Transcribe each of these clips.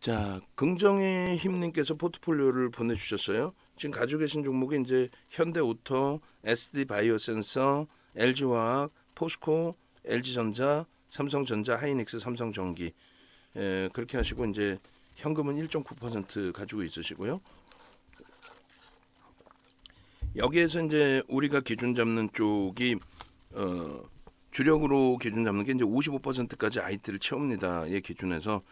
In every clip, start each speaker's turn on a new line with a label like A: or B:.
A: 자, 긍정의 힘님께서 포트폴리오를 보내주셨어요. 지금 가지고 계신 종목이 이제 현대오토, SD바이오센서, LG화학, 포스코, LG전자, 삼성전자, 하이닉스, 삼성전기. 그렇게 하시고 이제 현금은 1.9% 가지고 있으시고요. 여기에서 이제 우리가 기준 잡는 쪽이 주력으로 기준 잡는 게 이제 55%까지 IT를 채웁니다. 이 기준에서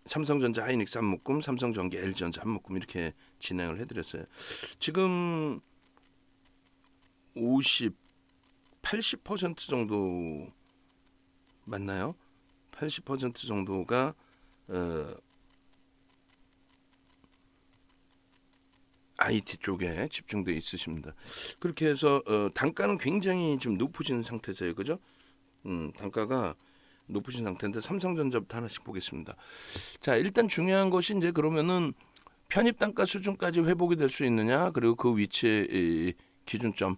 A: 삼성전자, 하이닉스 한 묶음, 삼성전기, LG전자 한 묶음 이렇게 진행을 해드렸어요. 지금 50, 80% 정도 맞나요? 80% 정도가 IT 쪽에 집중돼 있으십니다. 그렇게 해서 단가는 굉장히 지금 높으신 상태세요, 그죠? 단가가 높으신 상태인데 삼성전자부터 하나씩 보겠습니다. 자, 일단 중요한 것이 이제 그러면은 편입 단가 수준까지 회복이 될 수 있느냐, 그리고 그 위치에 기준점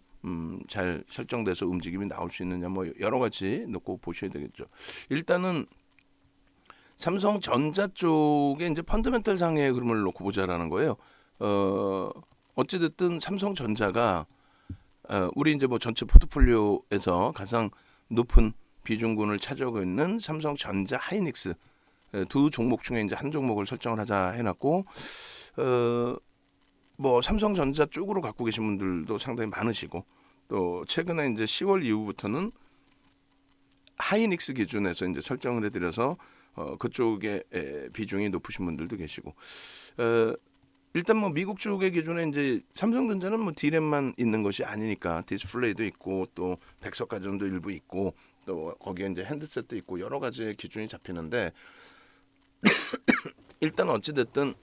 A: 잘 설정돼서 움직임이 나올 수 있느냐, 뭐 여러 가지 놓고 보셔야 되겠죠. 일단은 삼성전자 쪽에 이제 펀더멘털 상의 흐름을 놓고 보자라는 거예요. 어찌됐든 삼성전자가 우리 이제 뭐 전체 포트폴리오에서 가장 높은 비중군을 차지하고 있는 삼성전자, 하이닉스 두 종목 중에 이제 한 종목을 설정을 하자 해놨고, 뭐 삼성전자 쪽으로 갖고 계신 분들도 상당히 많으시고, 또 최근에 이제 10월 이후부터는 하이닉스 기준에서 이제 설정을 해드려서 그쪽에 비중이 높으신 분들도 계시고, 일단 뭐 미국 쪽의 기준에 이제 삼성전자는 뭐 D램만 있는 것이 아니니까 디스플레이도 있고 또 백석 가전도 일부 있고 또 거기에 이제 핸드셋도 있고 여러 가지의 기준이 잡히는데 일단 어찌 됐든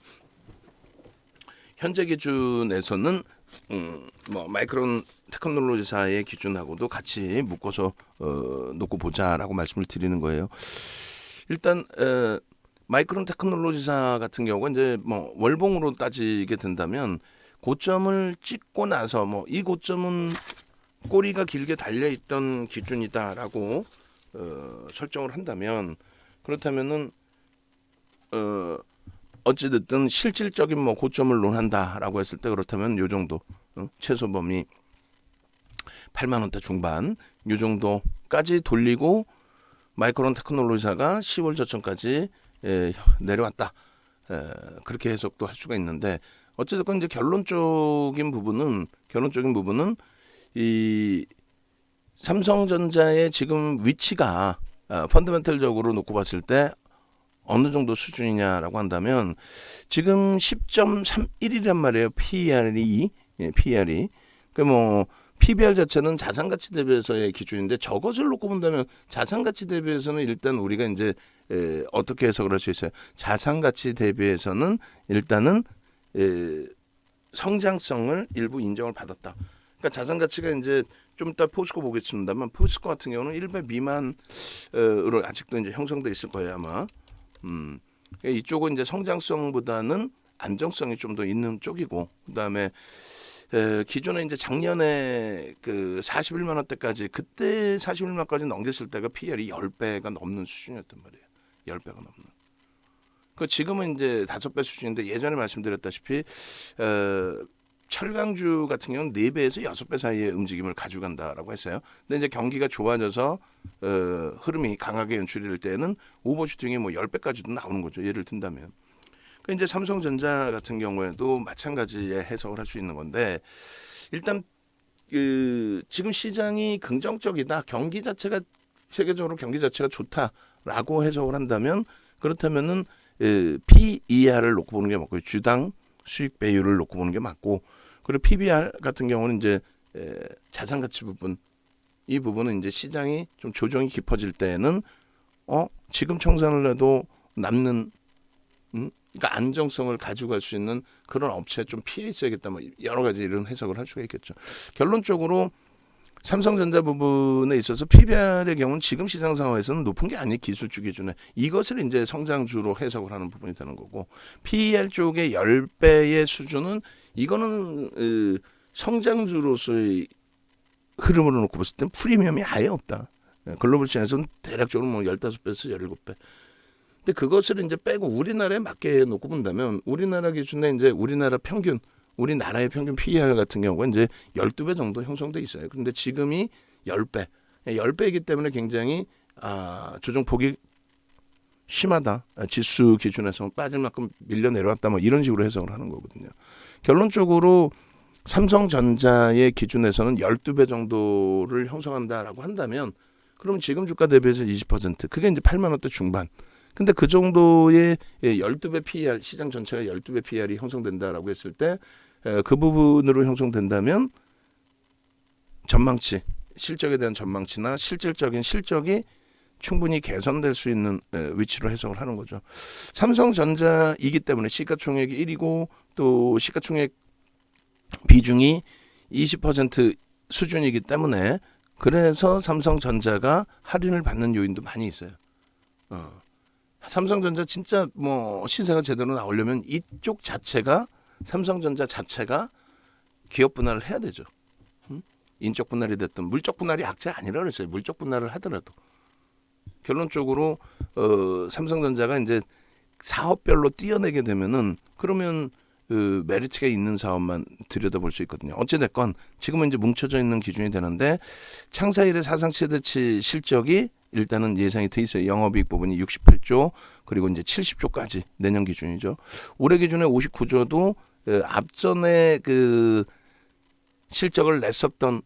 A: 현재 기준에서는 뭐 마이크론 테크놀로지사의 기준하고도 같이 묶어서 놓고 보자라고 말씀을 드리는 거예요. 일단 마이크론 테크놀로지사 같은 경우가 이제 뭐 월봉으로 따지게 된다면 고점을 찍고 나서 뭐 이 고점은 꼬리가 길게 달려 있던 기준이다라고 설정을 한다면, 그렇다면은 어찌됐든 실질적인 뭐 고점을 논한다라고 했을 때 그렇다면 요 정도 최소 범위 8만 원대 중반 요 정도까지 돌리고 마이크론 테크놀로지사가 10월 저점까지 내려왔다. 그렇게 해석도 할 수가 있는데, 어쨌든 이제 결론적인 부분은 이 삼성전자의 지금 위치가 펀더멘털적으로 놓고 봤을 때 어느 정도 수준이냐라고 한다면 지금 10.31이란 말이에요. PER이. 그 뭐 PBR 자체는 자산가치 대비해서의 기준인데 저것을 놓고 본다면 자산가치 대비해서는 일단 우리가 이제 어떻게 해석을 할 수 있어요? 자산가치 대비해서는 일단은 성장성을 일부 인정을 받았다. 그러니까 자산가치가 이제 좀 이따 포스코 보겠습니다만 포스코 같은 경우는 1배 미만으로 아직도 이제 형성돼 있을 거예요 아마. 이쪽은 이제 성장성보다는 안정성이 좀 더 있는 쪽이고, 그다음에 기존에 이제 작년에 그 41만 원대까지 그때 41만까지 넘겼을 때가 PR이 10배가 넘는 수준이었단 말이에요. 10배가 넘는. 그 지금은 이제 5배 수준인데 예전에 말씀드렸다시피 철강주 같은 경우는 4배에서 6배 사이의 움직임을 가져간다라고 했어요. 근데 이제 경기가 좋아져서 흐름이 강하게 연출이 될 때는 오버슈팅이 뭐 10배까지도 나오는 거죠. 예를 든다면. 그 이제 삼성전자 같은 경우에도 마찬가지의 해석을 할 수 있는 건데, 일단 그 지금 시장이 긍정적이다. 경기 자체가 세계적으로 경기 자체가 좋다라고 해석을 한다면, 그렇다면은 PER을 놓고 보는 게 맞고 주당 수익 배율을 놓고 보는 게 맞고, 그리고 PBR 같은 경우는 이제 자산 가치 부분, 이 부분은 이제 시장이 좀 조정이 깊어질 때는 지금 청산을 해도 남는 그러니까 안정성을 가지고 갈 수 있는 그런 업체에 좀 피해 있어야겠다. 뭐 여러 가지 이런 해석을 할 수가 있겠죠. 결론적으로 삼성전자 부분에 있어서 PBR의 경우는 지금 시장 상황에서는 높은 게 아니에요. 기술주 기준에. 이것을 이제 성장주로 해석을 하는 부분이 되는 거고, PER 쪽의 10배의 수준은 이거는 성장주로서의 흐름으로 놓고 봤을 땐 프리미엄이 아예 없다. 글로벌 시장에서는 대략적으로 뭐 15배에서 17배. 근데 그것을 이제 빼고 우리나라에 맞게 놓고 본다면 우리나라 기준에 이제 우리나라 평균 우리나라의 평균 PER 같은 경우가 이제 12배 정도 형성돼 있어요. 근데 지금이 10배. 10배이기 때문에 굉장히 조정폭이 심하다. 지수 기준에서 빠질 만큼 밀려 내려왔다. 뭐 이런 식으로 해석을 하는 거거든요. 결론적으로 삼성전자의 기준에서는 12배 정도를 형성한다라고 한다면 그럼 지금 주가 대비해서 20% 그게 이제 8만 원대 중반. 근데 그 정도의 12배 PER 시장 전체가 12배 PER이 형성된다라고 했을 때 그 부분으로 형성된다면 전망치 실적에 대한 전망치나 실질적인 실적이 충분히 개선될 수 있는 위치로 해석을 하는 거죠. 삼성전자이기 때문에 시가총액이 1위고 또 시가총액 비중이 20% 수준이기 때문에 그래서 삼성전자가 할인을 받는 요인도 많이 있어요. 삼성전자 진짜 뭐 시세가 제대로 나오려면 이쪽 자체가 삼성전자 자체가 기업 분할을 해야 되죠. 인적 분할이 됐든 물적 분할이 악재 아니라 그랬어요. 물적 분할을 하더라도 결론적으로 삼성전자가 이제 사업별로 띄어내게 되면은 그러면 메리트가 있는 사업만 들여다볼 수 있거든요. 어찌됐건 지금은 이제 뭉쳐져 있는 기준이 되는데 창사 이래 사상 최대치 실적이 일단은 예상이 돼 있어요. 영업이익 부분이 68조 그리고 이제 70조까지 내년 기준이죠. 올해 기준에 59조도 앞전에 그 실적을 냈었던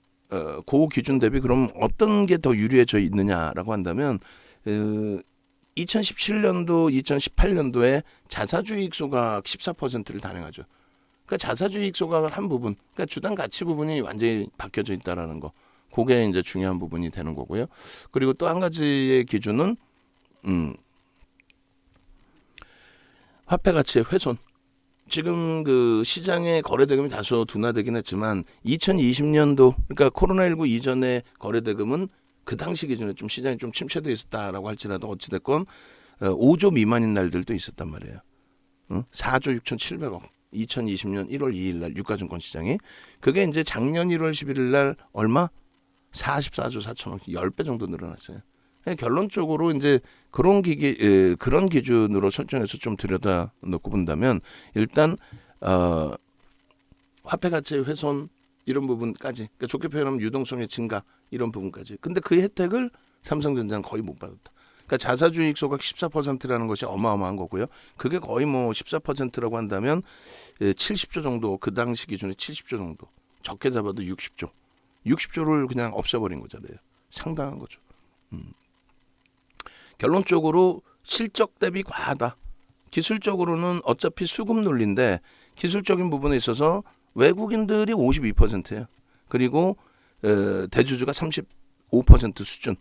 A: 그 기준 대비 그럼 어떤 게 더 유리해져 있느냐라고 한다면 2017년도, 2018년도에 자사주익 소각 14%를 단행하죠. 그러니까 자사주익 소각을 한 부분, 그러니까 주당 가치 부분이 완전히 바뀌어져 있다라는 거. 그게 이제 중요한 부분이 되는 거고요. 그리고 또 한 가지의 기준은 화폐 가치의 훼손. 지금 그 시장의 거래 대금이 다소 둔화되긴 했지만 2020년도 그러니까 코로나19 이전의 거래 대금은 그 당시 기준에 좀 시장이 좀 침체돼 있었다라고 할지라도 어찌됐건 5조 미만인 날들도 있었단 말이에요. 4조 6,700억. 2020년 1월 2일 날 유가증권 시장이 그게 이제 작년 1월 11일 날 얼마? 44조 4천억 10배 정도 늘어났어요. 결론적으로 이제 그런 그런 기준으로 설정해서 좀 들여다 놓고 본다면 일단 화폐 가치의 훼손 이런 부분까지 그러니까 좋게 표현하면 유동성의 증가 이런 부분까지. 근데 그 혜택을 삼성전자는 거의 못 받았다. 그러니까 자사주익 소각 14%라는 것이 어마어마한 거고요. 그게 거의 뭐 14%라고 한다면 70조 정도 그 당시 기준에 70조 정도 적게 잡아도 60조. 60조를 그냥 없애버린 거잖아요. 상당한 거죠. 결론적으로 실적 대비 과하다. 기술적으로는 어차피 수급 논리인데 기술적인 부분에 있어서 외국인들이 52%예요. 그리고 대주주가 35% 수준.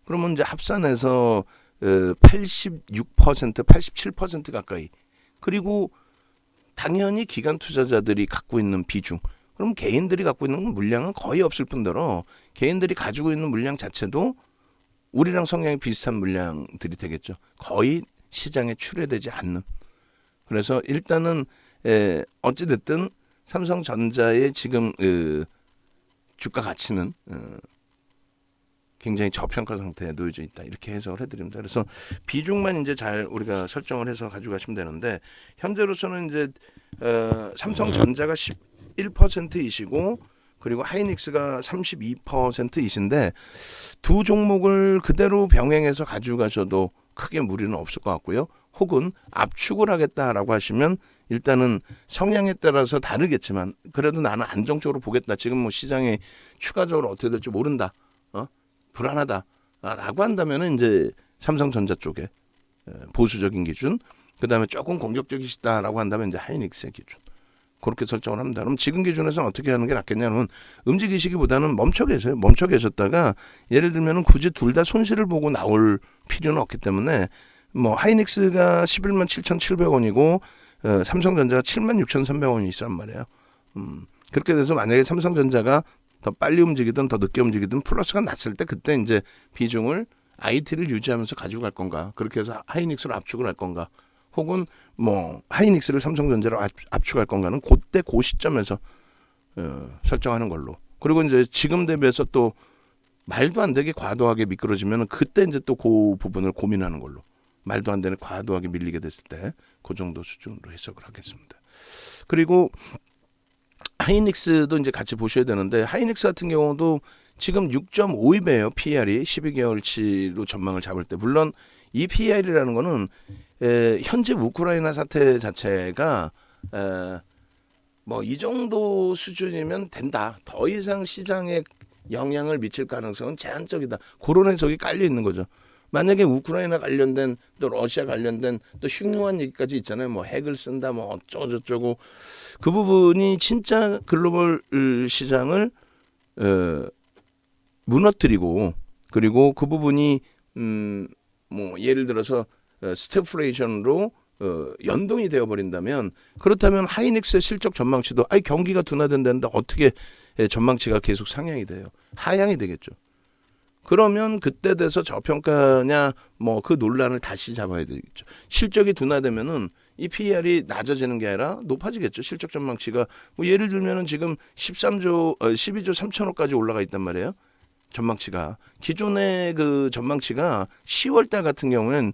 A: 그러면 이제 합산해서 86%, 87% 가까이. 그리고 당연히 기관 투자자들이 갖고 있는 비중. 그럼 개인들이 갖고 있는 물량은 거의 없을 뿐더러 개인들이 가지고 있는 물량 자체도 우리랑 성향이 비슷한 물량들이 되겠죠. 거의 시장에 출회되지 않는. 그래서 일단은 어찌됐든 삼성전자의 지금 주가 가치는 굉장히 저평가 상태에 놓여져 있다. 이렇게 해석을 해드립니다. 그래서 비중만 이제 잘 우리가 설정을 해서 가져가시면 되는데 현재로서는 이제 삼성전자가 11%이시고 그리고 하이닉스가 32%이신데 두 종목을 그대로 병행해서 가져가셔도 크게 무리는 없을 것 같고요. 혹은 압축을 하겠다라고 하시면 일단은 성향에 따라서 다르겠지만 그래도 나는 안정적으로 보겠다. 지금 뭐 시장이 추가적으로 어떻게 될지 모른다. 불안하다라고 한다면은 이제 삼성전자 쪽에 보수적인 기준, 그다음에 조금 공격적이시다라고 한다면 이제 하이닉스의 기준. 그렇게 설정을 합니다. 그럼 지금 기준에서는 어떻게 하는 게 낫겠냐면 움직이시기보다는 멈춰 계세요. 멈춰 계셨다가 예를 들면 굳이 둘 다 손실을 보고 나올 필요는 없기 때문에 뭐 하이닉스가 11만 7,700원이고 삼성전자가 7만 6,300원이시란 말이에요. 그렇게 돼서 만약에 삼성전자가 더 빨리 움직이든 더 늦게 움직이든 플러스가 났을 때 그때 이제 비중을 IT를 유지하면서 가지고 갈 건가, 그렇게 해서 하이닉스를 압축을 할 건가, 혹은 뭐 하이닉스를 삼성전자로 압축할 건가는 그때 그 시점에서 설정하는 걸로. 그리고 이제 지금 대비해서 또 말도 안 되게 과도하게 미끄러지면 그때 이제 또 그 부분을 고민하는 걸로. 말도 안 되는 과도하게 밀리게 됐을 때 그 정도 수준으로 해석을 하겠습니다. 그리고 하이닉스도 이제 같이 보셔야 되는데 하이닉스 같은 경우도 지금 6.52배예요. PER이 12개월치로 전망을 잡을 때 물론 이 PER이라는 거는 현재 우크라이나 사태 자체가 뭐 이 정도 수준이면 된다. 더 이상 시장에 영향을 미칠 가능성은 제한적이다. 그런 해석이 깔려 있는 거죠. 만약에 우크라이나 관련된 또 러시아 관련된 또 흉흉한 얘기까지 있잖아요. 뭐 핵을 쓴다 뭐 어쩌고저쩌고 그 부분이 진짜 글로벌 시장을 무너뜨리고 그리고 그 부분이 뭐 예를 들어서 스태플레이션으로 연동이 되어 버린다면 그렇다면 하이닉스의 실적 전망치도 경기가 둔화된다는데 어떻게 전망치가 계속 상향이 돼요. 하향이 되겠죠. 그러면 그때 돼서 저평가냐 뭐 그 논란을 다시 잡아야 되겠죠. 실적이 둔화되면은 이 PER이 낮아지는 게 아니라 높아지겠죠. 실적 전망치가 뭐 예를 들면은 지금 12조 3천억까지 올라가 있단 말이에요. 전망치가 기존의 그 전망치가 10월 달 같은 경우는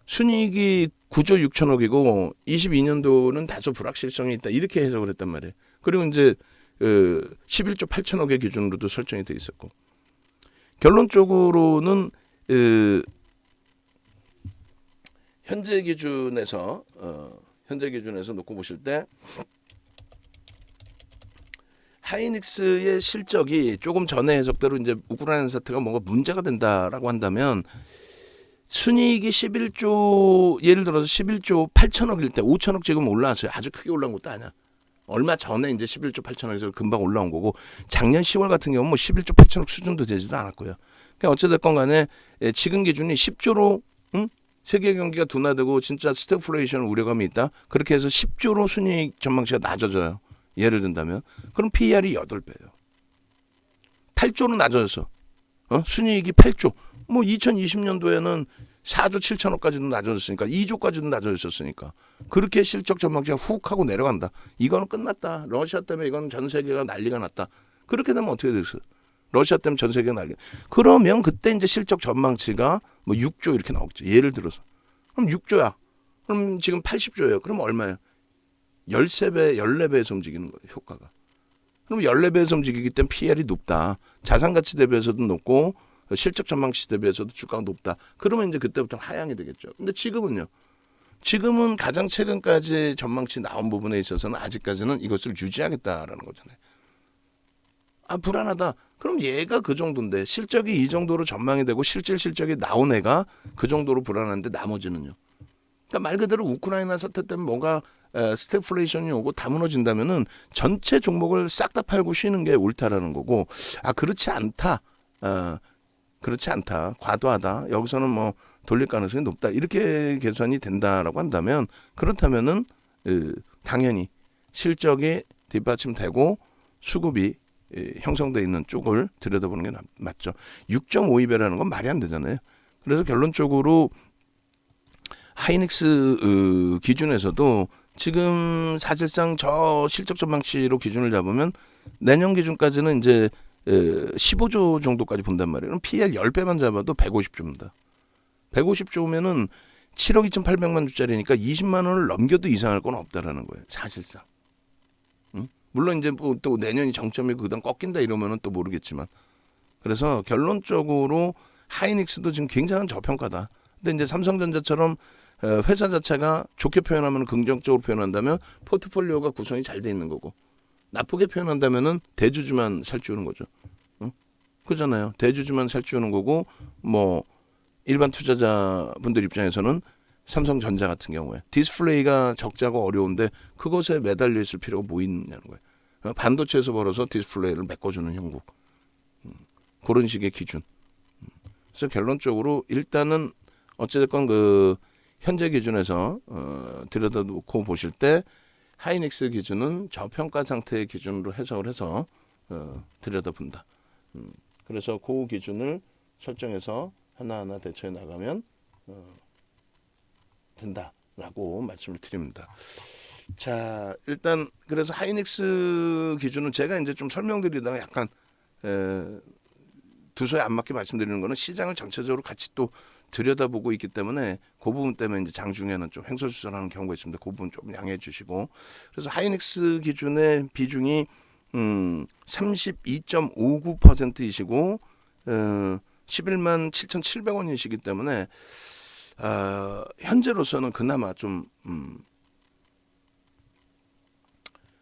A: 순이익이 9조 6천억이고 22년도는 다소 불확실성이 있다 이렇게 해석을 했단 말이에요. 그리고 이제 11조 8천억의 기준으로도 설정이 돼 있었고 결론적으로는 현재 기준에서 놓고 보실 때 하이닉스의 실적이 조금 전에 해석대로 이제 우크라이나 사태가 뭔가 문제가 된다라고 한다면 순이익이 11조 예를 들어서 11조 8천억일 때 5천억 지금 올라왔어요. 아주 크게 올라온 것도 아니야. 얼마 전에 이제 11조 8천억에서 금방 올라온 거고 작년 10월 같은 경우는 뭐 11조 8천억 수준도 되지도 않았고요. 그러니까 어찌됐건 간에 지금 기준이 10조로 세계 경기가 둔화되고 진짜 스태플레이션 우려감이 있다. 그렇게 해서 10조로 순이익 전망치가 낮아져요. 예를 든다면 그럼 PER이 8배예요. 8조로 낮아져서 순이익이 8조. 뭐 2020년도에는 4조 7천억까지도 낮아졌으니까 2조까지도 낮아졌었으니까 그렇게 실적 전망치가 훅 하고 내려간다. 이거는 끝났다. 러시아 때문에 이건 전 세계가 난리가 났다. 그렇게 되면 어떻게 됐어요? 러시아 때문에 전 세계가 난리. 그러면 그때 이제 실적 전망치가 뭐 6조 이렇게 나오겠죠. 예를 들어서. 그럼 6조야. 그럼 지금 80조예요. 그럼 얼마예요? 13배, 14배에서 움직이는 거예요. 효과가. 그럼 14배에서 움직이기 때문에 PER이 높다. 자산가치 대비해서도 높고 실적 전망치 대비해서도 주가가 높다. 그러면 이제 그때부터 하향이 되겠죠. 근데 지금은요. 지금은 가장 최근까지 전망치 나온 부분에 있어서는 아직까지는 이것을 유지하겠다라는 거잖아요. 불안하다. 그럼 얘가 그 정도인데 실적이 이 정도로 전망이 되고 실적이 나온 애가 그 정도로 불안한데 나머지는요. 그러니까 말 그대로 우크라이나 사태 때문에 뭔가 스태플레이션이 오고 다 무너진다면은 전체 종목을 싹 다 팔고 쉬는 게 옳다라는 거고 그렇지 않다. 그렇지 않다. 과도하다. 여기서는 뭐 돌릴 가능성이 높다. 이렇게 계산이 된다라고 한다면 그렇다면은 당연히 실적이 뒷받침되고 수급이 형성돼 있는 쪽을 들여다보는 게 맞죠. 6.52배라는 건 말이 안 되잖아요. 그래서 결론적으로 하이닉스 기준에서도 지금 사실상 저 실적 전망치로 기준을 잡으면 내년 기준까지는 이제 15조 정도까지 본단 말이에요. 그럼 PER 10배만 잡아도 150조입니다. 150조면은 7억 2,800만 주짜리니까 20만 원을 넘겨도 이상할 건 없다라는 거예요. 사실상. 물론 이제 또 내년이 정점이고 그다음 꺾인다 이러면은 또 모르겠지만. 그래서 결론적으로 하이닉스도 지금 굉장한 저평가다. 근데 이제 삼성전자처럼 회사 자체가 좋게 표현하면 긍정적으로 표현한다면 포트폴리오가 구성이 잘 돼 있는 거고 나쁘게 표현한다면은 대주주만 살찌우는 거죠. 그잖아요. 대주주만 살찌우는 거고 뭐 일반 투자자분들 입장에서는 삼성전자 같은 경우에 디스플레이가 적자고 어려운데 그것에 매달려 있을 필요가 뭐 있냐는 거예요. 반도체에서 벌어서 디스플레이를 메꿔주는 형국. 그런 식의 기준. 그래서 결론적으로 일단은 어찌됐건 그 현재 기준에서 들여다놓고 보실 때 하이닉스 기준은 저평가 상태의 기준으로 해석을 해서 들여다본다. 그래서 그 기준을 설정해서 하나하나 대처해 나가면 된다라고 말씀을 드립니다. 자, 일단 그래서 하이닉스 기준은 제가 이제 좀 설명드리다가 약간 두서에 안 맞게 말씀드리는 거는 시장을 전체적으로 같이 또 들여다보고 있기 때문에 그 부분 때문에 이제 장중에는 좀 횡설수설하는 경우가 있습니다. 그 부분 좀 양해해 주시고. 그래서 하이닉스 기준의 비중이 32.59%이시고 11만 7,700원이시기 때문에 현재로서는 그나마 좀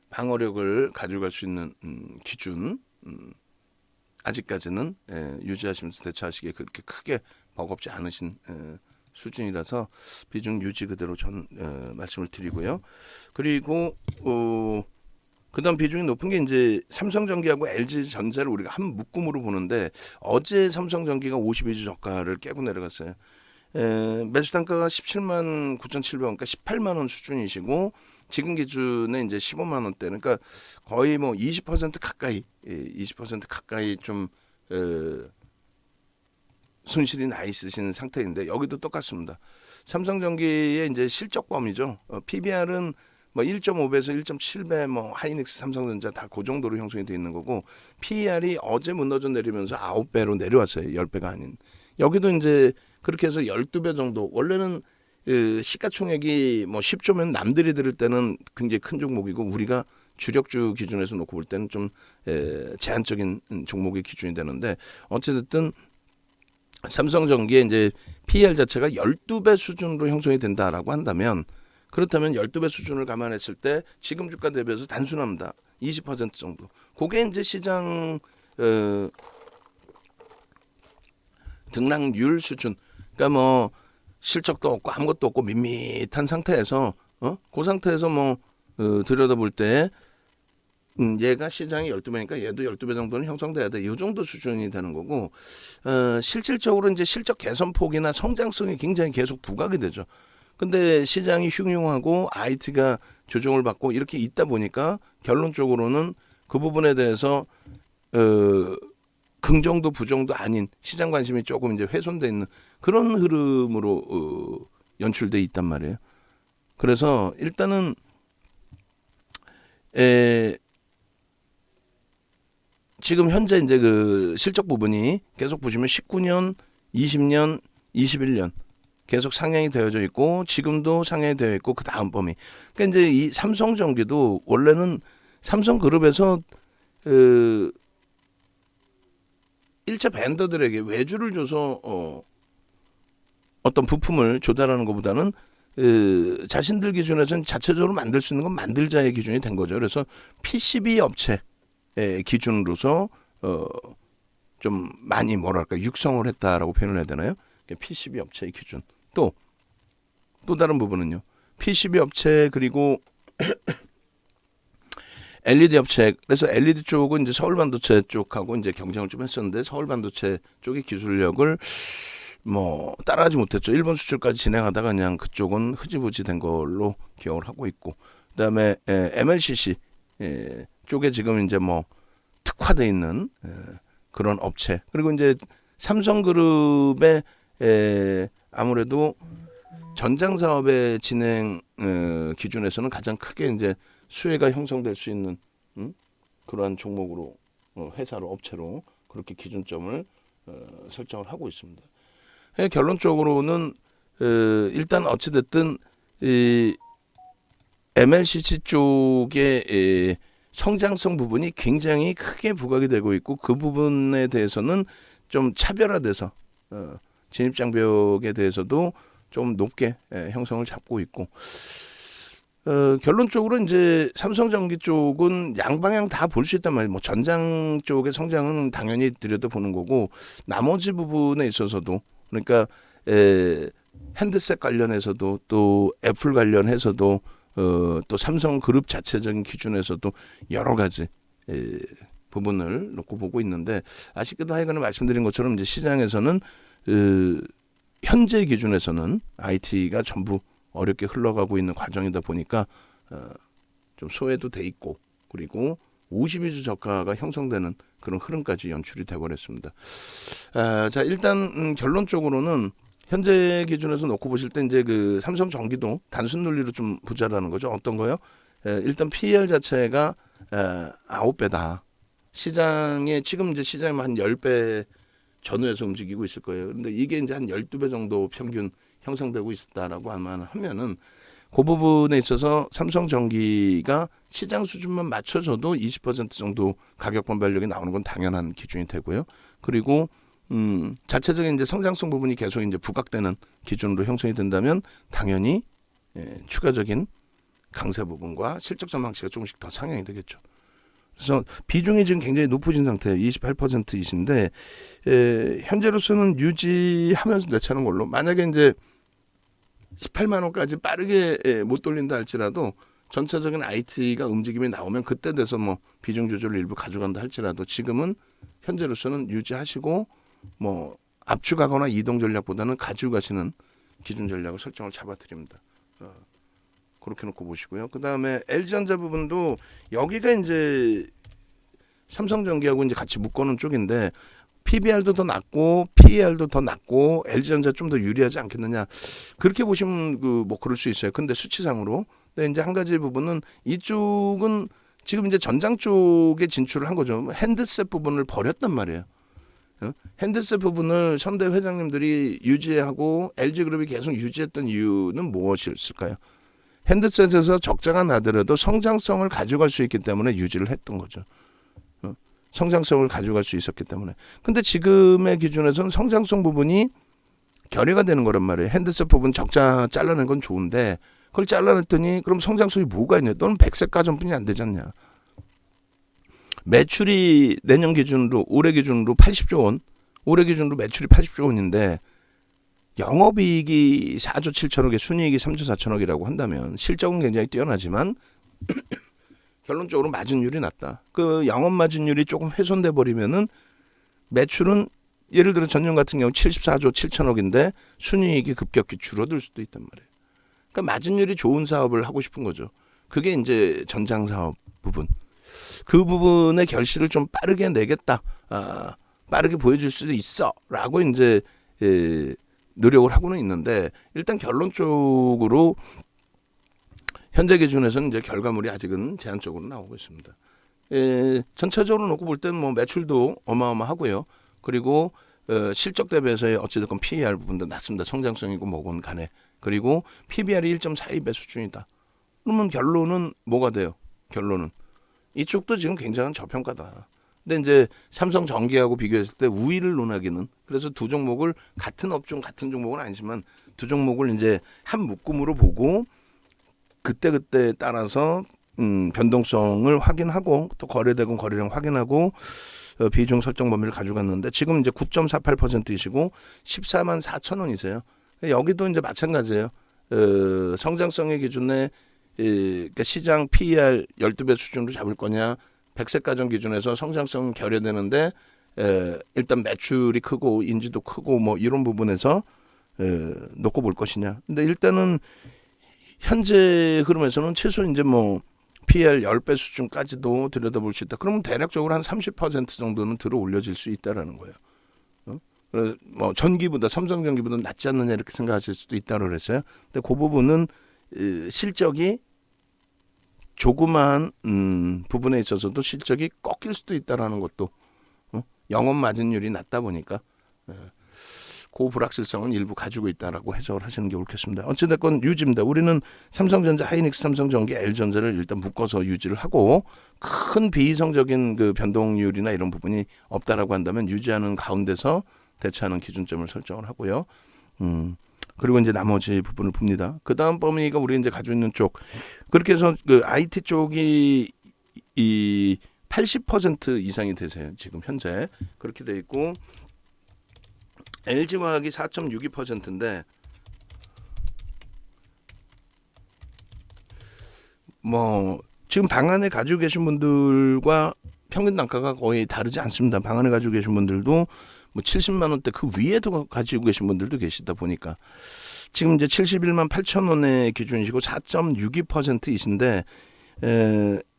A: 방어력을 가져갈 수 있는 기준 아직까지는 유지하시면서 대처하시기에 그렇게 크게 버겁지 않으신 수준이라서 비중 유지 그대로 전 말씀을 드리고요. 그리고 그다음 비중이 높은 게 이제 삼성전기하고 LG전자를 우리가 한 묶음으로 보는데 어제 삼성전기가 52주 저가를 깨고 내려갔어요. 매수 단가가 17만 9,700원, 그러니까 18만 원 수준이시고 지금 기준에 이제 15만 원대, 그러니까 거의 뭐 20% 가까이, 20% 가까이 좀 손실이 나 있으신 상태인데 여기도 똑같습니다. 삼성전기의 이제 실적 범위죠. PBR은 뭐 1.5배에서 1.7배, 뭐 하이닉스, 삼성전자 다 그 정도로 형성이 돼 있는 거고 PER이 어제 무너져 내리면서 9배로 내려왔어요. 10배가 아닌. 여기도 이제 그렇게 해서 12배 정도. 원래는 시가총액이 뭐 10조면 남들이 들을 때는 굉장히 큰 종목이고 우리가 주력주 기준에서 놓고 볼 때는 좀 제한적인 종목의 기준이 되는데 어찌됐든 삼성전기의 이제 PER 자체가 12배 수준으로 형성이 된다라고 한다면 그렇다면 12배 수준을 감안했을 때 지금 주가 대비해서 단순합니다. 20% 정도. 그게 이제 시장 등락률 수준. 그러니까 뭐 실적도 없고 아무것도 없고 밋밋한 상태에서 그 상태에서 뭐 들여다볼 때 얘가 시장이 12배니까 얘도 12배 정도는 형성돼야 돼. 이 정도 수준이 되는 거고 실질적으로 이제 실적 개선폭이나 성장성이 굉장히 계속 부각이 되죠. 근데 시장이 흉흉하고 IT가 조정을 받고 이렇게 있다 보니까 결론적으로는 그 부분에 대해서 긍정도 부정도 아닌 시장 관심이 조금 이제 훼손돼 있는 그런 흐름으로 연출돼 있단 말이에요. 그래서 일단은 지금 현재 이제 그 실적 부분이 계속 보시면 19년, 20년, 21년 계속 상향이 되어져 있고 지금도 상향이 되어 있고 그 다음 범위. 그러니까 이제 이 삼성전기도 원래는 삼성그룹에서 1차 벤더들에게 외주를 줘서 어떤 부품을 조달하는 것보다는 자신들 기준에서는 자체적으로 만들 수 있는 건 만들자의 기준이 된 거죠. 그래서 PCB 업체 기준으로서 좀 많이 뭐랄까 육성을 했다라고 표현을 해야 되나요? PCB 업체의 기준. 또 다른 부분은요. PCB 업체 그리고 LED 업체. 그래서 LED 쪽은 이제 서울반도체 쪽하고 이제 경쟁을 좀 했었는데 서울반도체 쪽의 기술력을 뭐 따라가지 못했죠. 일본 수출까지 진행하다가 그냥 그쪽은 흐지부지 된 걸로 기억을 하고 있고. 그다음에 MLCC 쪽에 지금 이제 뭐 특화돼 있는 그런 업체. 그리고 이제 삼성그룹의 아무래도 전장 사업의 진행 기준에서는 가장 크게 이제 수혜가 형성될 수 있는 그러한 종목으로 회사로 업체로 그렇게 기준점을 설정을 하고 있습니다. 결론적으로는 일단 어찌됐든 이 MLCC 쪽의 성장성 부분이 굉장히 크게 부각이 되고 있고 그 부분에 대해서는 좀 차별화돼서 진입장벽에 대해서도 좀 높게 형성을 잡고 있고 결론적으로 이제 삼성전기 쪽은 양방향 다 볼 수 있단 말이에요. 뭐 전장 쪽의 성장은 당연히 들여다보는 거고 나머지 부분에 있어서도 그러니까 핸드셋 관련해서도 또 애플 관련해서도 또 삼성그룹 자체적인 기준에서도 여러 가지 부분을 놓고 보고 있는데 아쉽게도 하여간에 말씀드린 것처럼 이제 시장에서는 현재 기준에서는 IT가 전부 어렵게 흘러가고 있는 과정이다 보니까 좀 소외도 돼 있고 그리고 52주 저가가 형성되는 그런 흐름까지 연출이 돼버렸습니다. 자 일단 결론적으로는 현재 기준에서 놓고 보실 때 이제 그 삼성전기도 단순 논리로 좀 보자라는 거죠. 어떤 거요? 일단 PER 자체가 9배다. 시장에 지금 이제 시장에 한 10배 전후에서 움직이고 있을 거예요. 그런데 이게 이제 한 12배 정도 평균 형성되고 있다라고 하면은 그 부분에 있어서 삼성전기가 시장 수준만 맞춰줘도 20% 정도 가격 변별력이 나오는 건 당연한 기준이 되고요. 그리고 자체적인 이제 성장성 부분이 계속 이제 부각되는 기준으로 형성이 된다면 당연히 추가적인 강세 부분과 실적 전망치가 조금씩 더 상향이 되겠죠. 그래서 비중이 지금 굉장히 높아진 상태예요. 28%이신데 현재로서는 유지하면서 내차는 걸로, 만약에 이제 18만 원까지 빠르게 못 돌린다 할지라도 전체적인 IT가 움직임이 나오면 그때 돼서 뭐 비중 조절을 일부 가져간다 할지라도 지금은 현재로서는 유지하시고 뭐 압축하거나 이동 전략보다는 가지고 가시는 기준 전략을 설정을 잡아드립니다. 그렇게 놓고 보시고요. 그 다음에 LG전자 부분도 여기가 이제 삼성전기하고 이제 같이 묶어놓은 쪽인데 PBR도 더 낮고 PER도 더 낮고 LG전자 좀 더 유리하지 않겠느냐, 그렇게 보시면 뭐 그럴 수 있어요. 근데 수치상으로. 근데 이제 한 가지 부분은 이쪽은 지금 이제 전장 쪽에 진출을 한 거죠. 핸드셋 부분을 버렸단 말이에요. 핸드셋 부분을 선대 회장님들이 유지하고 LG그룹이 계속 유지했던 이유는 무엇이었을까요? 핸드셋에서 적자가 나더라도 성장성을 가져갈 수 있기 때문에 유지를 했던 거죠. 성장성을 가져갈 수 있었기 때문에. 근데 지금의 기준에서는 성장성 부분이 결여가 되는 거란 말이에요. 핸드셋 부분 적자 잘라낸 건 좋은데 그걸 잘라냈더니 그럼 성장성이 뭐가 있냐? 너는 100세 가전뿐이 안 되지 않냐? 매출이 내년 기준으로, 올해 기준으로 80조 원, 올해 기준으로 매출이 80조 원인데 영업이익이 4조 7천억에 순이익이 3조 4천억이라고 한다면 실적은 굉장히 뛰어나지만 결론적으로 마진율이 낮다. 그 영업 마진율이 조금 훼손돼 버리면은 매출은 예를 들어 전년 같은 경우 74조 7천억인데 순이익이 급격히 줄어들 수도 있단 말이에요. 그러니까 마진율이 좋은 사업을 하고 싶은 거죠. 그게 이제 전장 사업 부분. 그 부분의 결실을 좀 빠르게 내겠다. 빠르게 보여줄 수도 있어라고 이제 노력을 하고는 있는데 일단 결론적으로 현재 기준에서는 이제 결과물이 아직은 제한적으로 나오고 있습니다. 전체적으로 놓고 볼 때는 뭐 매출도 어마어마하고요. 그리고 실적 대비해서의 어찌됐건 PER 부분도 낮습니다. 성장성이고 뭐건 간에. 그리고 PBR이 1.42배 수준이다. 그러면 결론은 뭐가 돼요? 결론은 이쪽도 지금 굉장한 저평가다. 근데 이제 삼성전기하고 비교했을 때 우위를 논하기는, 그래서 두 종목을 같은 업종 같은 종목은 아니지만 두 종목을 이제 한 묶음으로 보고 그때 따라서 변동성을 확인하고 또 거래대금 거래량 확인하고 비중 설정 범위를 가져갔는데 지금 이제 9.48%이시고 14만 4천 원이세요. 여기도 이제 마찬가지예요. 성장성의 기준에 그러니까 시장 PER 12배 수준으로 잡을 거냐, 100세 가정 기준에서 성장성 결여되는데 일단 매출이 크고 인지도 크고 뭐 이런 부분에서 놓고 볼 것이냐. 근데 일단은 현재 흐름에서는 최소 이제 뭐 PER 10배 수준까지도 들여다볼 수 있다. 그러면 대략적으로 한 30% 정도는 들어 올려질 수 있다라는 거예요. 뭐 전기보다 삼성전기보다 낫지 않느냐 이렇게 생각하실 수도 있다고 그랬어요. 근데 그 부분은 실적이 조그마한 부분에 있어서도 실적이 꺾일 수도 있다라는 것도 영업 마진율이 낮다 보니까 그 불확실성은 일부 가지고 있다라고 해석을 하시는 게 옳겠습니다. 어찌됐건 유지입니다. 우리는 삼성전자, 하이닉스, 삼성전기, L전자를 일단 묶어서 유지를 하고 큰 비이성적인 그 변동률이나 이런 부분이 없다라고 한다면 유지하는 가운데서 대처하는 기준점을 설정을 하고요. 그리고 이제 나머지 부분을 봅니다. 그 다음 범위가 우리 이제 가지고 있는 쪽. 그렇게 해서 그 IT 쪽이 이 80% 이상이 되세요. 지금 현재. 그렇게 돼 있고, LG화학이 4.62%인데, 뭐, 지금 방 안에 가지고 계신 분들과 평균 단가가 거의 다르지 않습니다. 방 안에 가지고 계신 분들도 뭐 70만 원대 그 위에도 가지고 계신 분들도 계시다 보니까 지금 이제 71만 8천 원의 기준이시고 4.62%이신데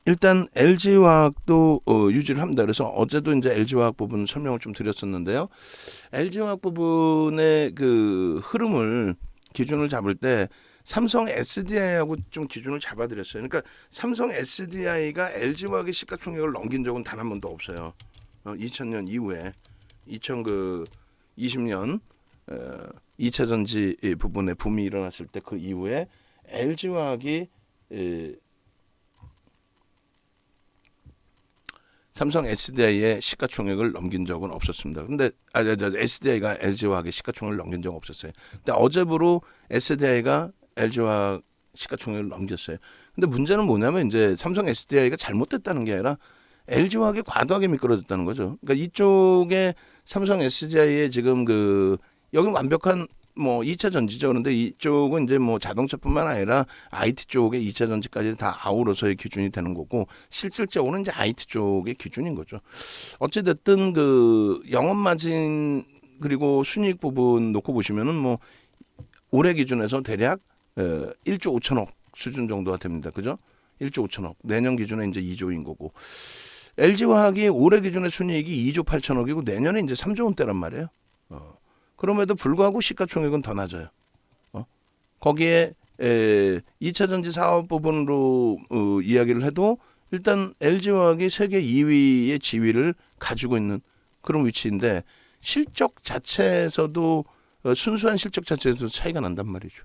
A: 일단 LG화학도 유지를 합니다. 그래서 어제도 이제 LG화학 부분 설명을 좀 드렸었는데요. LG화학 부분의 그 흐름을 기준을 잡을 때 삼성 SDI하고 좀 기준을 잡아드렸어요. 그러니까 삼성 SDI가 LG화학의 시가총액을 넘긴 적은 단 한 번도 없어요. 2000년 이후에. 2020년 2차 전지 부분에 붐이 일어났을 때 그 이후에 LG화학이 삼성 SDI의 시가총액을 넘긴 적은 없었습니다. 근데 SDI가 LG화학의 시가총액을 넘긴 적은 없었어요. 근데 어제부로 SDI가 LG화학 시가총액을 넘겼어요. 근데 문제는 뭐냐면 이제 삼성 SDI가 잘못됐다는 게 아니라 LG화학이 과도하게 미끄러졌다는 거죠. 그러니까 이쪽에 삼성 SDI의 지금 여기 완벽한 2차 전지죠. 그런데 이쪽은 이제 자동차뿐만 아니라 IT 쪽의 2차 전지까지 다 아우러서의 기준이 되는 거고, 실질적으로는 이제 IT 쪽의 기준인 거죠. 어찌됐든 영업 마진 그리고 순이익 부분 놓고 보시면은 올해 기준에서 대략 1조 5천억 수준 정도가 됩니다. 그죠? 1조 5천억. 내년 기준에 이제 2조인 거고. LG화학이 올해 기준의 순이익이 2조 8천억이고 내년에 이제 3조 원대란 말이에요. 그럼에도 불구하고 시가총액은 더 낮아요. 거기에 2차 전지 사업 부분으로 이야기를 해도 일단 LG화학이 세계 2위의 지위를 가지고 있는 그런 위치인데, 실적 자체에서도 순수한 실적 자체에서 차이가 난단 말이죠.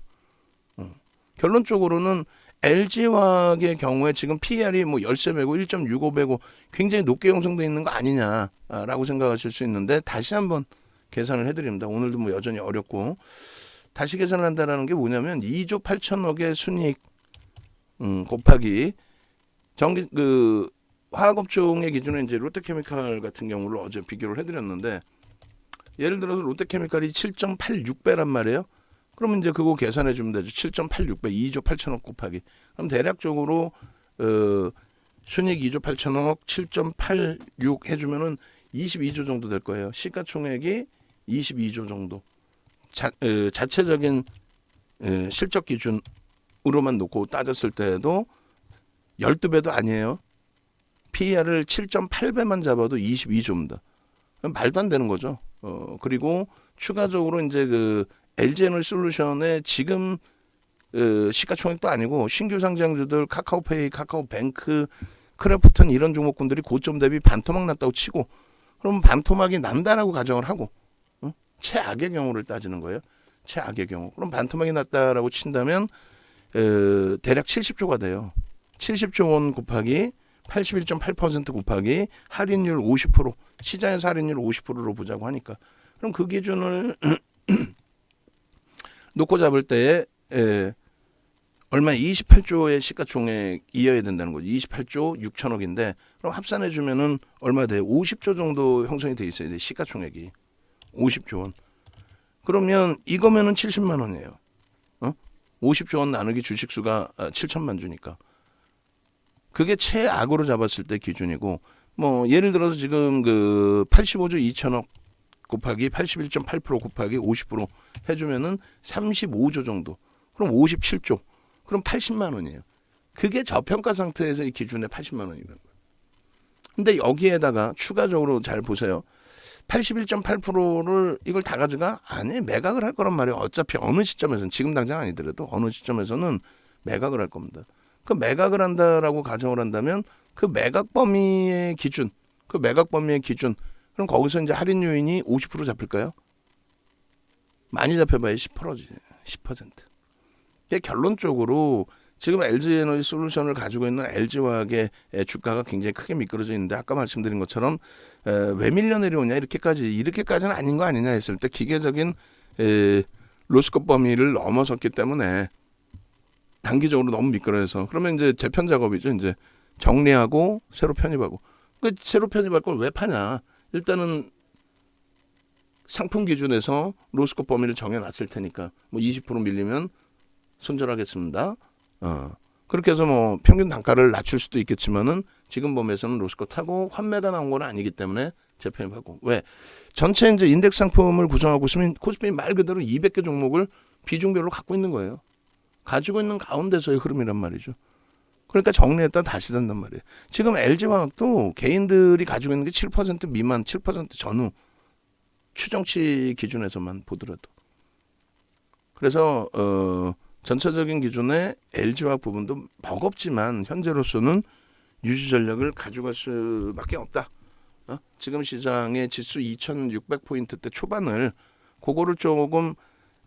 A: 결론적으로는 LG화학의 경우에 지금 PER이 13배고 1.65배고 굉장히 높게 형성되어 있는 거 아니냐라고 생각하실 수 있는데, 다시 한번 계산을 해드립니다. 오늘도 여전히 어렵고, 다시 계산을 한다는 게 뭐냐면 2조 8천억의 순이익 곱하기 화학업종의 기준에 이제 롯데케미칼 같은 경우를 어제 비교를 해드렸는데, 예를 들어서 롯데케미칼이 7.86배란 말이에요. 그러면 이제 그거 계산해 주면 되죠. 7.86배 2조 8천억 곱하기. 그럼 대략적으로 순이익 2조 8천억 7.86 해주면은 22조 정도 될 거예요. 시가총액이 22조 정도. 자체적인 실적 기준으로만 놓고 따졌을 때에도 12배도 아니에요. PER을 7.8배만 잡아도 22조입니다. 말도 안 되는 거죠. 그리고 추가적으로 이제 LG에너지솔루션의 지금 시가총액도 아니고 신규 상장주들 카카오페이, 카카오뱅크, 크래프톤 이런 종목군들이 고점 대비 반토막 났다고 치고, 그럼 반토막이 난다라고 가정을 하고 최악의 경우를 따지는 거예요. 최악의 경우. 그럼 반토막이 났다라고 친다면 대략 70조가 돼요. 70조 원 곱하기 81.8% 곱하기 할인율 50%, 시장에서 할인율 50%로 보자고 하니까, 그럼 그 기준을 놓고 잡을 때에 얼마 28조의 시가총액이어야 된다는 거죠. 28조 6천억인데 그럼 합산해 주면은 얼마 돼요? 50조 정도 형성이 돼 있어야 돼. 시가총액이 50조 원. 그러면 이거면은 70만 원이에요. 50조 원 나누기 주식수가 7천만 주니까. 그게 최악으로 잡았을 때 기준이고, 예를 들어서 지금 85조 2천억 곱하기 81.8% 곱하기 50% 해주면은 35조 정도. 그럼 57조. 그럼 80만 원이에요. 그게 저평가 상태에서의 기준의 80만 원이라는 거예요. 근데 여기에다가 추가적으로 잘 보세요. 81.8%를 이걸 다 가져가? 아니, 매각을 할 거란 말이에요. 어차피 어느 시점에서는, 지금 당장 아니더라도 어느 시점에서는 매각을 할 겁니다. 그 매각을 한다라고 가정을 한다면 그 매각 범위의 기준, 그럼 거기서 이제 할인 요인이 50% 잡힐까요? 많이 잡혀봐야 10%지. 10%. 결론적으로 지금 LG에너지솔루션을 가지고 있는 LG화학의 주가가 굉장히 크게 미끄러져 있는데, 아까 말씀드린 것처럼 왜 밀려 내려오냐, 이렇게까지는 아닌 거 아니냐 했을 때 기계적인 로스컵 범위를 넘어섰기 때문에 단기적으로 너무 미끄러져서, 그러면 이제 재편 작업이죠. 이제 정리하고 새로 편입하고. 새로 편입할 걸 왜 파냐? 일단은 상품 기준에서 로스컵 범위를 정해놨을 테니까 20% 밀리면 손절하겠습니다. 그렇게 해서 평균 단가를 낮출 수도 있겠지만은 지금 범위에서는 로스컵 타고 환매가 나온 건 아니기 때문에 재편입하고. 왜? 전체 이제 인덱스 상품을 구성하고 있으면 코스피 말 그대로 200개 종목을 비중별로 갖고 있는 거예요. 가지고 있는 가운데서의 흐름이란 말이죠. 그러니까 정리했다 다시 산단 말이에요. 지금 LG화학도 개인들이 가지고 있는 게 7% 미만, 7% 전후 추정치 기준에서만 보더라도. 그래서 전체적인 기준의 LG화학 부분도 버겁지만 현재로서는 유지 전략을 가져갈 수밖에 없다. 지금 시장의 지수 2,600포인트대 초반을 그거를 조금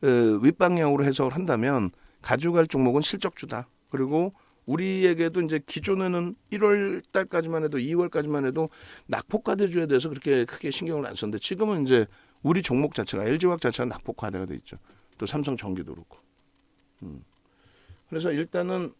A: 윗방향으로 해석을 한다면 가져갈 종목은 실적주다. 그리고 우리에게도 이제 기존에는 1월 달까지만 해도 2월까지만 해도 낙폭과대주에 대해서 그렇게 크게 신경을 안 썼는데 지금은 이제 우리 종목 자체가 LG화학 자체가 낙폭과대가 돼 있죠. 또 삼성전기도 그렇고. 그래서 일단은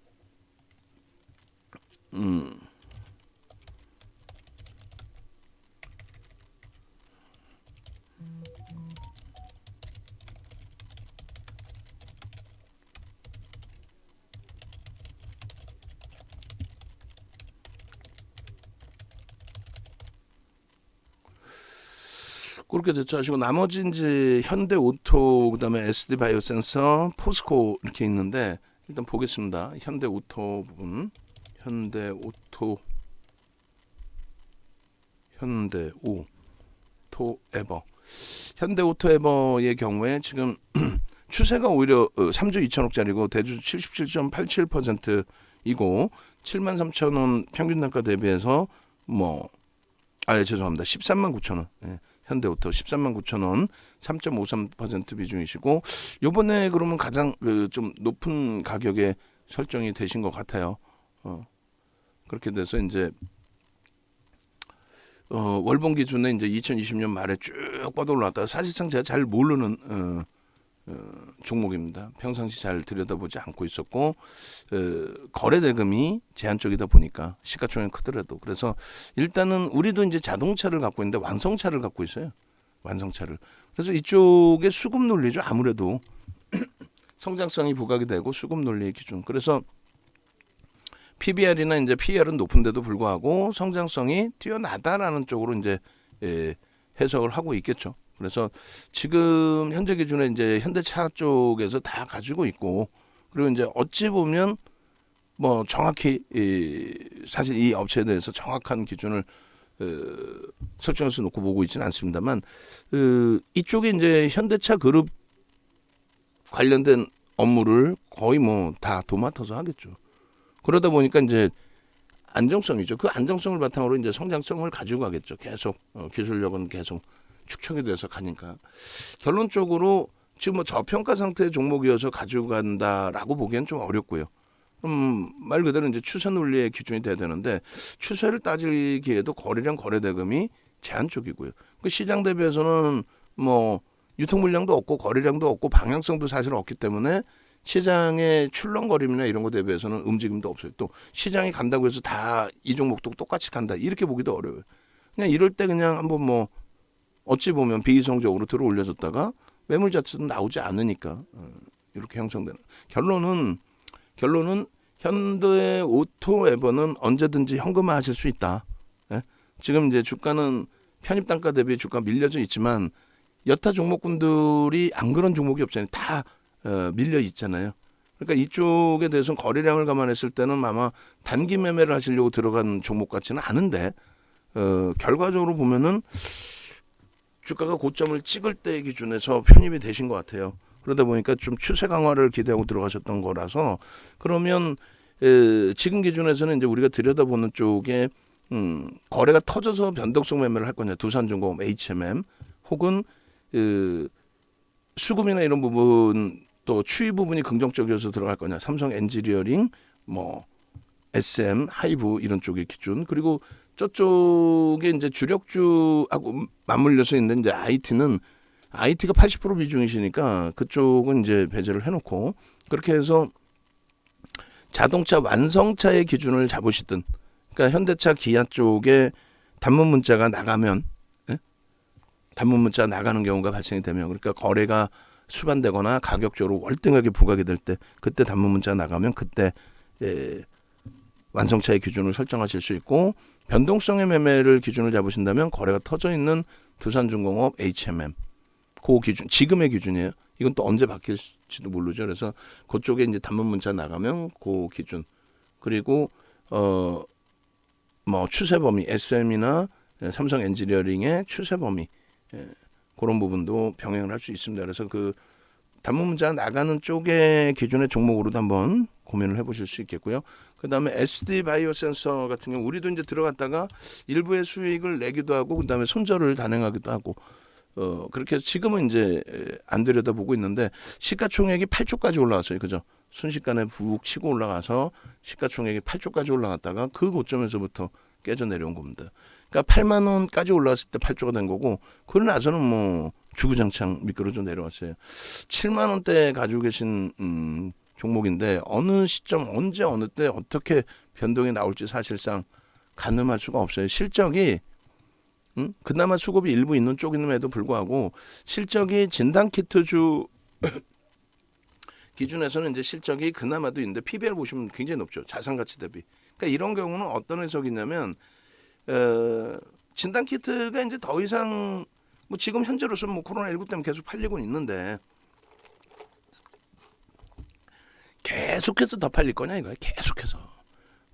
A: 그렇게 됐죠. 하시고 나머지 이제 현대오토 그다음에 SD바이오센서, 포스코 이렇게 있는데 일단 보겠습니다. 현대오토 부분, 현대오토 에버, 현대오토에버의 경우에 지금 추세가 오히려 3조 2천억짜리고 대주 77.87%이고 73,000원 평균 단가 대비해서 죄송합니다. 13만 9천 원. 현대오토 13만 9천 원, 3.53% 비중이시고 요번에 그러면 가장 좀 높은 가격에 설정이 되신 것 같아요. 그렇게 돼서 이제 월봉 기준에 이제 2020년 말에 쭉 뻗어 올라왔다가 사실상 제가 잘 모르는 종목입니다. 평상시 잘 들여다보지 않고 있었고 거래 대금이 제한적이다 보니까 시가총액 크더라도 그래서 일단은 우리도 이제 자동차를 갖고 있는데 완성차를 갖고 있어요. 완성차를. 그래서 이쪽에 수급 논리죠. 아무래도 성장성이 부각이 되고 수급 논리의 기준. 그래서 PBR이나 이제 PER은 높은데도 불구하고 성장성이 뛰어나다라는 쪽으로 이제 해석을 하고 있겠죠. 그래서 지금 현재 기준에 이제 현대차 쪽에서 다 가지고 있고 그리고 이제 어찌 보면 정확히 사실 이 업체에 대해서 정확한 기준을 설정해서 놓고 보고 있지는 않습니다만 이쪽에 이제 현대차 그룹 관련된 업무를 거의 다 도맡아서 하겠죠. 그러다 보니까 이제 안정성이죠. 그 안정성을 바탕으로 이제 성장성을 가지고 가겠죠. 계속 기술력은 계속 축적이 돼서 가니까 결론적으로 지금 저평가 상태의 종목이어서 가지고 간다라고 보기엔 좀 어렵고요. 말 그대로 이제 추세 논리의 기준이 돼야 되는데 추세를 따지기에도 거래량 거래 대금이 제한적이고요. 그 시장 대비해서는 유통 물량도 없고 거래량도 없고 방향성도 사실 없기 때문에 시장의 출렁거림이나 이런 거 대비해서는 움직임도 없어요. 또 시장이 간다고 해서 다 이 종목도 똑같이 간다 이렇게 보기도 어려워요. 그냥 이럴 때 그냥 한번 어찌 보면 비이성적으로 들어 올려졌다가 매물 자체도 나오지 않으니까 이렇게 형성되는 결론은 현대오토에버는 언제든지 현금화 하실 수 있다. 지금 이제 주가는 편입 단가 대비 주가 밀려져 있지만 여타 종목군들이 안 그런 종목이 없잖아요. 다 밀려 있잖아요. 그러니까 이쪽에 대해서는 거래량을 감안했을 때는 아마 단기 매매를 하시려고 들어간 종목 같지는 않은데 결과적으로 보면은 주가가 고점을 찍을 때 기준에서 편입이 되신 것 같아요. 그러다 보니까 좀 추세 강화를 기대하고 들어가셨던 거라서 그러면 지금 기준에서는 이제 우리가 들여다보는 쪽에 거래가 터져서 변동성 매매를 할 거냐 두산중공업 HMM 혹은 수급이나 이런 부분 또 추이 부분이 긍정적이어서 들어갈 거냐 삼성 엔지니어링 SM 하이브 이런 쪽의 기준 그리고 저쪽에 이제 주력주하고 맞물려서 있는 이제 IT가 80% 비중이시니까 그쪽은 이제 배제를 해놓고 그렇게 해서 자동차 완성차의 기준을 잡으시든 그러니까 현대차 기아 쪽에 단문 문자가 나가면 단문 문자 나가는 경우가 발생이 되면 그러니까 거래가 수반되거나 가격적으로 월등하게 부각이 될 때 그때 단문 문자 나가면 그때 완성차의 기준을 설정하실 수 있고 변동성의 매매를 기준을 잡으신다면 거래가 터져 있는 두산중공업 HMM 그 기준 지금의 기준이에요. 이건 또 언제 바뀔지도 모르죠. 그래서 그쪽에 이제 단문 문자 나가면 그 기준 그리고 추세 범위 SM이나 삼성 엔지니어링의 추세 범위 그런 부분도 병행을 할 수 있습니다. 그래서 그 단문 문자 나가는 쪽의 기준의 종목으로도 한번 고민을 해보실 수 있겠고요. 그다음에 SD 바이오 센서 같은 경우 우리도 이제 들어갔다가 일부의 수익을 내기도 하고 그다음에 손절을 단행하기도 하고 그렇게 해서 지금은 이제 안 들여다보고 있는데 시가총액이 8조까지 올라왔어요. 그죠? 순식간에 푹 치고 올라가서 시가총액이 8조까지 올라갔다가 그 고점에서부터 깨져 내려온 겁니다. 그러니까 8만 원까지 올라왔을 때 8조가 된 거고 그러고 나서는 뭐 주구장창 미끄러져 내려왔어요. 7만 원대 가지고 계신 종목인데 어느 시점 언제 어느 때 어떻게 변동이 나올지 사실상 가늠할 수가 없어요. 실적이 그나마 수급이 일부 있는 쪽임에도 불구하고 실적이 진단키트주 기준에서는 이제 실적이 그나마도 있는데 PBR 보시면 굉장히 높죠. 자산가치 대비. 그러니까 이런 경우는 어떤 해석이냐면 진단키트가 이제 더 이상 뭐 지금 현재로서는 뭐 코로나19 때문에 계속 팔리고 있는데 계속해서 더 팔릴 거냐 이거야. 계속해서.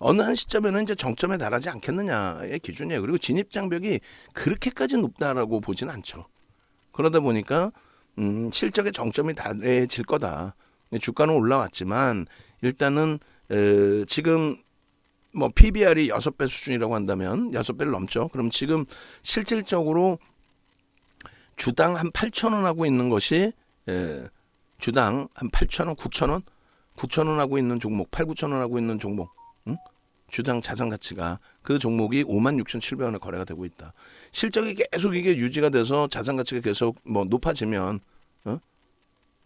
A: 어느 한 시점에는 이제 정점에 달하지 않겠느냐의 기준이에요. 그리고 진입 장벽이 그렇게까지 높다라고 보지는 않죠. 그러다 보니까 실적의 정점이 달해질 거다. 주가는 올라왔지만 일단은 지금 뭐 PBR이 6배 수준이라고 한다면 6배를 넘죠. 그럼 지금 실질적으로 주당 한 8,000원 하고 있는 것이 주당 한 8,000원, 9,000원? 9,000원 하고 있는 종목, 8, 9,000원 하고 있는 종목. 주당 자산 가치가 그 종목이 56,700원에 거래가 되고 있다. 실적이 계속 이게 유지가 돼서 자산 가치가 계속 뭐 높아지면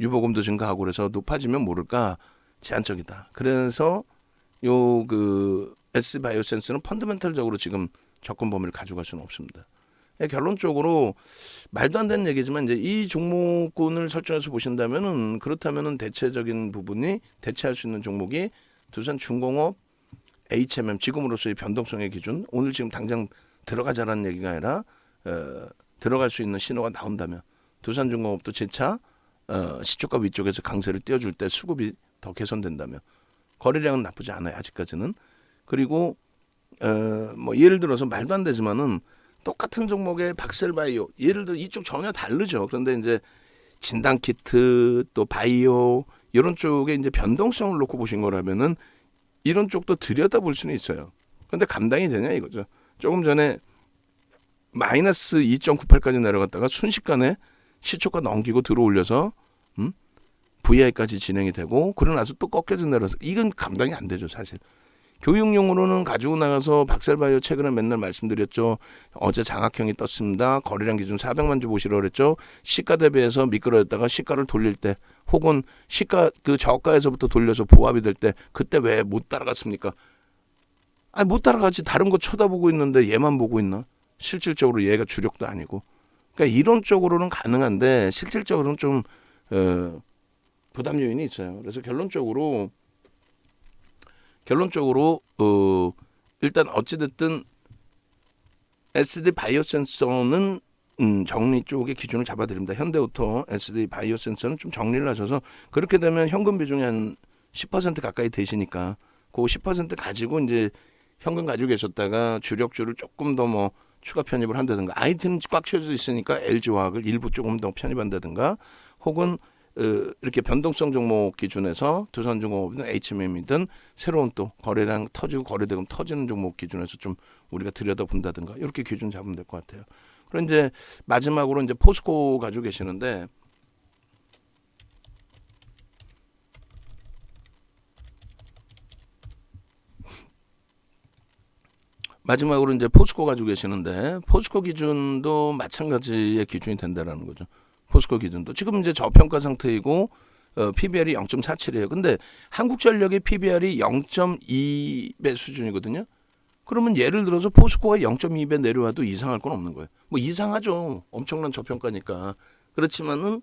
A: 유보금도 증가하고 그래서 높아지면 모를까 제한적이다. 그래서 요 그 S바이오센스는 펀더멘털적으로 지금 접근 범위를 가져갈 수는 없습니다. 결론적으로 말도 안 되는 얘기지만 이제 이 종목군을 설정해서 보신다면은 그렇다면은 대체적인 부분이 대체할 수 있는 종목이 두산중공업, HMM 지금으로서의 변동성의 기준 오늘 지금 당장 들어가자라는 얘기가 아니라 들어갈 수 있는 신호가 나온다면 두산중공업도 재차 시초가 위쪽에서 강세를 띄워줄 때 수급이 더 개선된다면 거래량은 나쁘지 않아요 아직까지는. 그리고 뭐 예를 들어서 말도 안 되지만은 똑같은 종목의 박셀바이오 예를 들어 이쪽 전혀 다르죠. 그런데 이제 진단키트 또 바이오 이런 쪽에 이제 변동성을 놓고 보신 거라면은 이런 쪽도 들여다볼 수는 있어요. 그런데 감당이 되냐 이거죠. 조금 전에 마이너스 2.98까지 내려갔다가 순식간에 시초가 넘기고 들어올려서 VI까지 진행이 되고 그러고 나서 또 꺾여져 내려서 이건 감당이 안 되죠 사실. 교육용으로는 가지고 나가서 박셀바이오 최근에 맨날 말씀드렸죠. 어제 장학형이 떴습니다. 거래량 기준 400만 주 보시라고 그랬죠. 시가 대비해서 미끄러졌다가 시가를 돌릴 때 혹은 시가 그 저가에서부터 돌려서 보합이 될 때 그때 왜 못 따라갔습니까? 아니 못 따라가지. 다른 거 쳐다보고 있는데 얘만 보고 있나? 실질적으로 얘가 주력도 아니고. 그러니까 이런 쪽으로는 가능한데 실질적으로는 좀 부담 요인이 있어요. 그래서 결론적으로 일단 어찌됐든 SD 바이오 센서는 정리 쪽의 기준을 잡아드립니다. 현대오토 SD 바이오 센서는 좀 정리를 하셔서 그렇게 되면 현금 비중이 한 10% 가까이 되시니까 그 10% 가지고 이제 현금 가지고 계셨다가 주력주를 조금 더 뭐 추가 편입을 한다든가 아이템 꽉 채워져 있으니까 LG화학을 일부 조금 더 편입한다든가 혹은 이렇게 변동성 종목 기준에서 두산중공업이든 HMM이든 새로운 또 거래량 터지고 거래대금 터지는 종목 기준에서 좀 우리가 들여다본다든가 이렇게 기준 잡으면 될 것 같아요. 그리고 이제 마지막으로 이제 포스코 가지고 계시는데 마지막으로 이제 포스코 가지고 계시는데 포스코 기준도 마찬가지의 기준이 된다라는 거죠. 포스코 기준도 지금 이제 저평가 상태이고 PBR이 0.47이에요. 근데 한국전력의 PBR이 0.2배 수준이거든요. 그러면 예를 들어서 포스코가 0.2배 내려와도 이상할 건 없는 거예요. 뭐 이상하죠. 엄청난 저평가니까. 그렇지만은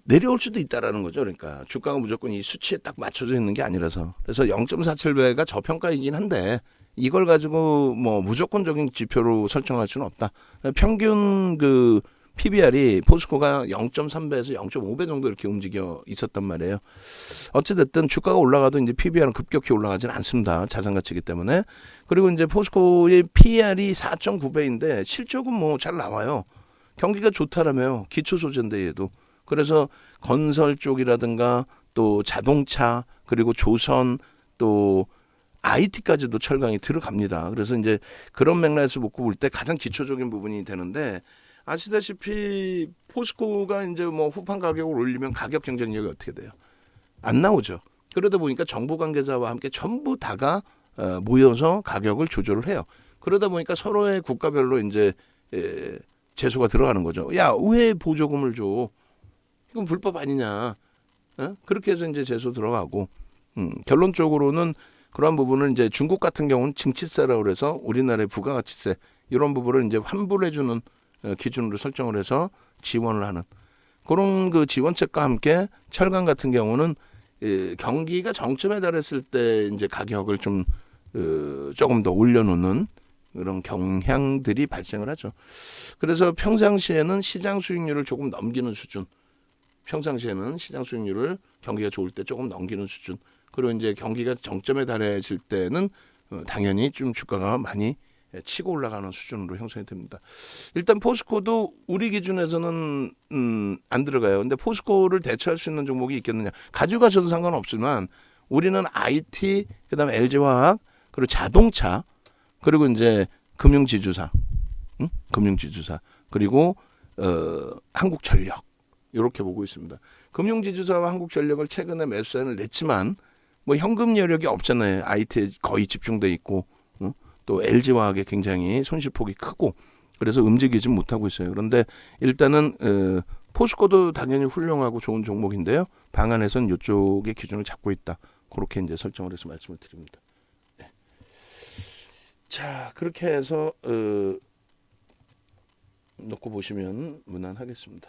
A: 내려올 수도 있다라는 거죠. 그러니까 주가가 무조건 이 수치에 딱 맞춰져 있는 게 아니라서. 그래서 0.47배가 저평가이긴 한데 이걸 가지고 뭐 무조건적인 지표로 설정할 수는 없다. 평균 그 PBR이 포스코가 0.3배에서 0.5배 정도 이렇게 움직여 있었단 말이에요. 어찌됐든 주가가 올라가도 이제 PBR은 급격히 올라가지는 않습니다. 자산 가치이기 때문에. 그리고 이제 포스코의 PER이 4.9배인데 실적은 뭐 잘 나와요. 경기가 좋다라며요. 기초 소재인데 얘도. 그래서 건설 쪽이라든가 또 자동차 그리고 조선 또 IT까지도 철강이 들어갑니다. 그래서 이제 그런 맥락에서 놓고 볼 때 가장 기초적인 부분이 되는데 아시다시피 포스코가 이제 뭐 후판 가격을 올리면 가격 경쟁력이 어떻게 돼요? 안 나오죠. 그러다 보니까 정부 관계자와 함께 전부 다가 모여서 가격을 조절을 해요. 그러다 보니까 서로의 국가별로 이제 제소가 들어가는 거죠. 야, 왜 보조금을 줘? 이건 불법 아니냐? 그렇게 해서 이제 제소 들어가고 결론적으로는 그런 부분은 이제 중국 같은 경우는 징치세라고 그래서 우리나라의 부가가치세 이런 부분을 이제 환불해주는 기준으로 설정을 해서 지원을 하는 그런 그 지원책과 함께 철강 같은 경우는 경기가 정점에 달했을 때 이제 가격을 좀 조금 더 올려놓는 그런 경향들이 발생을 하죠. 그래서 평상시에는 시장 수익률을 조금 넘기는 수준. 평상시에는 시장 수익률을 경기가 좋을 때 조금 넘기는 수준. 그리고 이제 경기가 정점에 달했을 때는 당연히 좀 주가가 많이 치고 올라가는 수준으로 형성이 됩니다. 일단 포스코도 우리 기준에서는 안 들어가요. 근데 포스코를 대체할 수 있는 종목이 있겠느냐? 가져가셔도 상관없지만 우리는 IT, 그다음에 LG화학, 그리고 자동차, 그리고 이제 금융지주사, 금융지주사, 그리고 한국전력 이렇게 보고 있습니다. 금융지주사와 한국전력을 최근에 매수세를 냈지만 뭐 현금 여력이 없잖아요. IT에 거의 집중돼 있고 또 LG화학에 굉장히 손실폭이 크고 그래서 움직이지 못하고 있어요. 그런데 일단은 포스코도 당연히 훌륭하고 좋은 종목인데요. 방안에서는 이쪽의 기준을 잡고 있다. 그렇게 이제 설정을 해서 말씀을 드립니다. 네. 자, 그렇게 해서 놓고 보시면 무난하겠습니다.